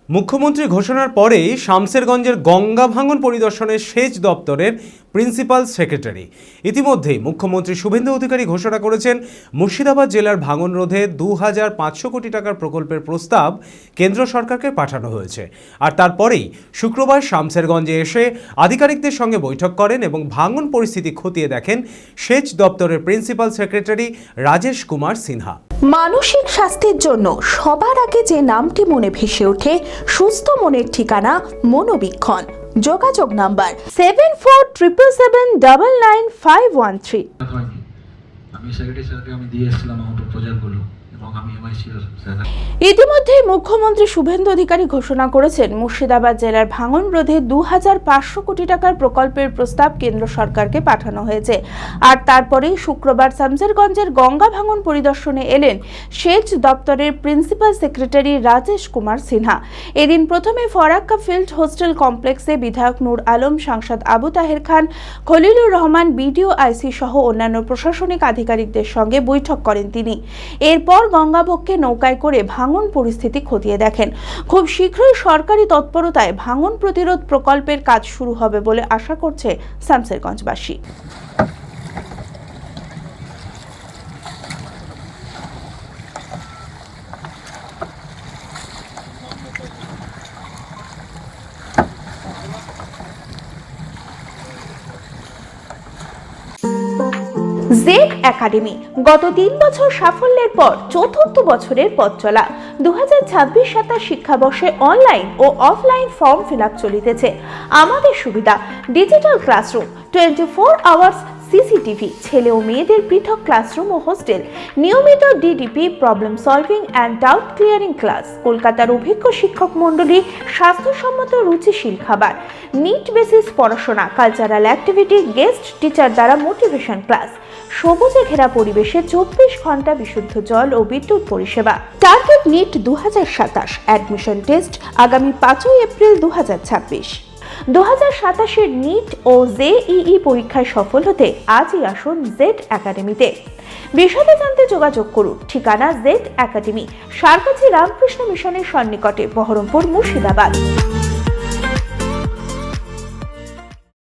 মুখ্যমন্ত্রী ঘোষণার পরেই শামসেরগঞ্জের গঙ্গা ভাঙন পরিদর্শনে সেচ দপ্তরের প্রিন্সিপাল সেক্রেটারি। ইতিমধ্যেই মুখ্যমন্ত্রী শুভেন্দু অধিকারী ঘোষণা করেছেন মুর্শিদাবাদ জেলার ভাঙন রোধে 2500 কোটি টাকার প্রকল্পের প্রস্তাব কেন্দ্র সরকারকে পাঠানো হয়েছে। আর তারপরেই শুক্রবার শামসেরগঞ্জে এসে আধিকারিকদের সঙ্গে বৈঠক করেন এবং ভাঙন পরিস্থিতি খতিয়ে দেখেন সেচ দপ্তরের প্রিন্সিপাল সেক্রেটারি রাজেশ কুমার সিনহা। মানসিক স্বাস্থ্যের জন্য সবার আগে যে নামটি মনে ভেসে ওঠে, সুস্থ মনের ঠিকানা মনোবীক্ষণ। যোগাযোগ নাম্বার 7477799513। আমি সেক্রেটারি স্যারকে দিয়ে এসেছিলাম আমার প্রপোজালগুলো। ইতিমধ্যে মুখ্যমন্ত্রী শুভেন্দু অধিকারী ঘোষণা করেছেন মুর্শিদাবাদ জেলার ভাঙন রোধে 2500 কোটি টাকার প্রকল্পের প্রস্তাব কেন্দ্র সরকারকে পাঠানো হয়েছে। আর তারপরেই শুক্রবার শামসেরগঞ্জের গঙ্গা ভাঙন পরিদর্শনে এলেন সেচ দপ্তরের প্রিন্সিপাল সেক্রেটারি রাজেশ কুমার সিনহা। এদিন প্রথমে ফরাক্কা ফিল্ড হোস্টেল কমপ্লেক্সে বিধায়ক নূর আলম, সাংসদ আবু তাহের খান, খলিলুর রহমান, বিডিও, আইসি সহ অন্যান্য প্রশাসনিক আধিকারিকদের সঙ্গে বৈঠক করেন তিনি। এরপর গঙ্গাবক্ষে নৌকায় করে ভাঙন পরিস্থিতি খতিয়ে দেখেন। খুব শীঘ্রই সরকারি তৎপরতায় ভাঙন প্রতিরোধ প্রকল্পের কাজ শুরু হবে বলে আশা করছে শামসেরগঞ্জবাসী। জেড একাডেমি গত 3 বছর সাফল্যের পর চতুর্থ বছরের পথ চলা। 2026-27 শিক্ষাবর্ষে অনলাইন ও অফলাইন ফর্ম ফিল আপ চলিতেছে। আমাদের সুবিধা ডিজিটাল ক্লাসরুম, 24 আওয়ার্স সিসিটিভি, ছেলে ও মেয়েদের পৃথক ক্লাসরুম ও হোস্টেল, নিয়মিত DDP, problem solving and doubt clearing class, কলকাতার অভিজ্ঞ শিক্ষক মণ্ডলী, স্বাস্থ্যসম্মত রুচিশীল খাবার, নিট বেসিস পড়াশোনা, কালচারাল অ্যাক্টিভিটি, গেস্ট টিচার দ্বারা মোটিভেশন ক্লাস, সবুজে ঘেরা পরিবেশে 24 ঘন্টা বিশুদ্ধ জল ও বিদ্যুৎ পরিষেবা। টার্গেট নিট 2027, অ্যাডমিশন টেস্ট আগামী 5 এপ্রিল 2026। 2027-এর নিট ও জেইই পরীক্ষায় সফল হতে আজই আসুন জেড একাডেমিতে। বিশদে জানতে যোগাযোগ করুন। ঠিকানা জেড একাডেমি, সারকাছি রামকৃষ্ণ মিশনের সন্নিকটে, বহরমপুর, মুর্শিদাবাদ।